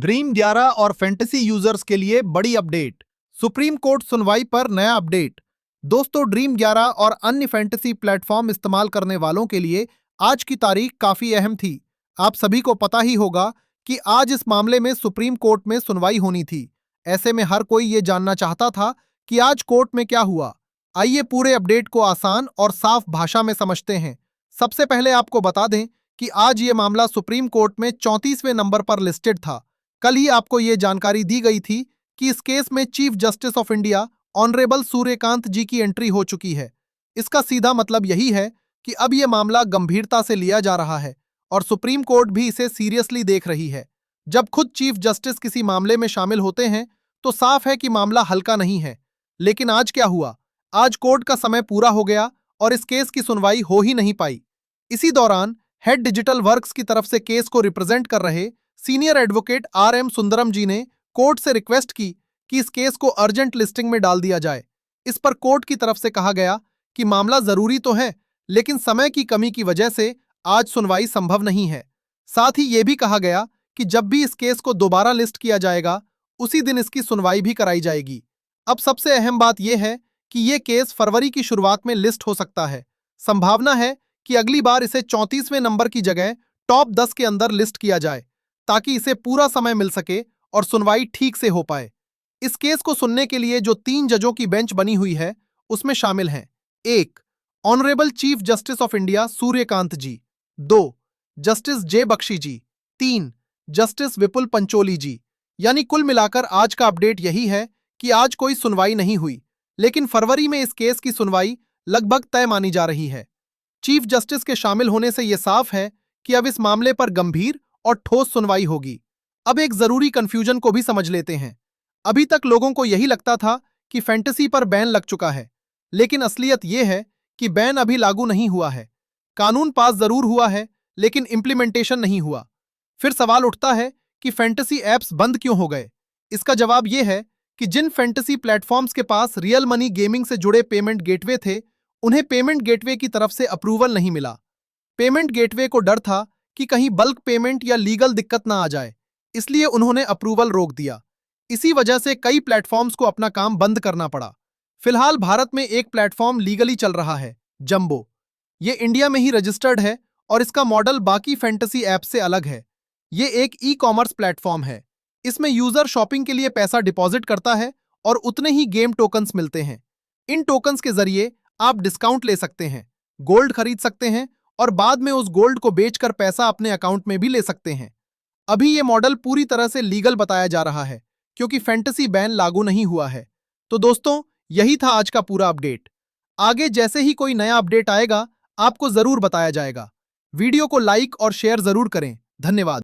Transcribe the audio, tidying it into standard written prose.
Dream 11 और fantasy users के लिए बड़ी अपडेट। सुप्रीम कोर्ट सुनवाई पर नया अपडेट। दोस्तों, ड्रीम 11 और अन्य फैंटेसी प्लेटफॉर्म इस्तेमाल करने वालों के लिए आज की तारीख काफी अहम थी। आप सभी को पता ही होगा कि आज इस मामले में सुप्रीम कोर्ट में सुनवाई होनी थी। ऐसे में हर कोई ये जानना चाहता था कि आज कोर्ट में क्या हुआ। आइए पूरे अपडेट को आसान और साफ भाषा में समझते हैं। सबसे पहले आपको बता दें कि आज ये मामला सुप्रीम कोर्ट में 34वें नंबर पर लिस्टेड था। कल ही आपको ये जानकारी दी गई थी कि इस केस में chief justice of India honourable Suryakant ji की एंट्री हो चुकी है। इसका सीधा मतलब यही है कि अब ये मामला गंभीरता से लिया जा रहा है और सुप्रीम कोर्ट भी इसे सीरियसली देख रही है। जब खुद चीफ जस्टिस किसी मामले में शामिल होते हैं तो साफ है कि मामला हल्का नहीं है। लेकिन आज क्या हुआ? आज कोर्ट का समय पूरा हो गया और इस केस की सुनवाई हो ही नहीं पाई। इसी दौरान हेड डिजिटल वर्क्स की तरफ से केस को रिप्रेजेंट कर रहे सीनियर एडवोकेट आर.एम. सुंदरम जी ने कोर्ट से रिक्वेस्ट की कि इस केस को अर्जेंट लिस्टिंग में डाल दिया जाए। इस पर कोर्ट की तरफ से कहा गया कि मामला जरूरी तो है, लेकिन समय की कमी की वजह से आज सुनवाई संभव नहीं है। साथ ही यह भी कहा गया कि जब भी इस केस को दोबारा लिस्ट किया जाएगा, उसी दिन इसकी सुनवाई भी कराई जाएगी। अब सबसे अहम बात यह है कि यह केस फरवरी की शुरुआत में लिस्ट हो सकता है। संभावना है कि अगली बार इसे 34वें नंबर की जगह टॉप 10 के अंदर लिस्ट किया जाए, ताकि इसे पूरा समय मिल सके और सुनवाई ठीक से हो पाए। इस केस को सुनने के लिए जो 3 जजों की बेंच बनी हुई है, उसमें शामिल हैं: 1. Honourable chief justice of India Suryakant ji, 2. Justice J Bakshi ji, 3. Justice Vipul Pancholi ji. यानी कुल मिलाकर आज का अपडेट यही है कि आज कोई सुनवाई नहीं हुई, लेकिन फरवरी में इस केस की सुनवाई लगभग तय मानी जा रही है। चीफ जस्टिस के शामिल होने से यह साफ है कि अब इस मामले पर गंभीर और ठोस सुनवाई होगी। अब एक जरूरी कंफ्यूजन को भी समझ लेते हैं। अभी तक लोगों को यही लगता था कि फैंटेसी पर बैन लग चुका है, लेकिन असलियत यह है कि बैन अभी लागू नहीं हुआ है। कानून पास जरूर हुआ है, लेकिन इंप्लीमेंटेशन नहीं हुआ। फिर सवाल उठता है कि फैंटेसी ऐप्स बंद क्यों हो गए? इसका जवाब यह है कि जिन फैंटेसी प्लेटफॉर्म्स के पास रियल मनी गेमिंग से जुड़े पेमेंट गेटवे थे, उन्हें पेमेंट गेटवे की तरफ से अप्रूवल नहीं मिला। पेमेंट गेटवे को डर था कि कहीं बल्क पेमेंट या लीगल दिक्कत ना आ जाए, इसलिए उन्होंने अप्रूवल रोक दिया। इसी वजह से कई प्लेटफॉर्म्स को अपना काम बंद करना पड़ा। फिलहाल भारत में एक प्लेटफॉर्म लीगली चल रहा है, जंबो। ये इंडिया में ही रजिस्टर्ड है और इसका मॉडल बाकी फैंटेसी ऐप से अलग है। ये एक ई-कॉमर्स प्लेटफॉर्म है। इसमें यूजर शॉपिंग के लिए पैसा डिपॉजिट करता है और उतने ही गेम टोकन्स मिलते हैं। इन टोकन्स के जरिए आप डिस्काउंट ले सकते हैं, गोल्ड खरीद सकते हैं और बाद में उस गोल्ड को बेचकर पैसा अपने अकाउंट में भी ले सकते हैं। अभी ये मॉडल पूरी तरह से लीगल बताया जा रहा है, क्योंकि फैंटेसी बैन लागू नहीं हुआ है। तो दोस्तों, यही था आज का पूरा अपडेट। आगे जैसे ही कोई नया अपडेट आएगा, आपको जरूर बताया जाएगा। वीडियो को लाइक और शेयर जरूर करें। धन्यवाद।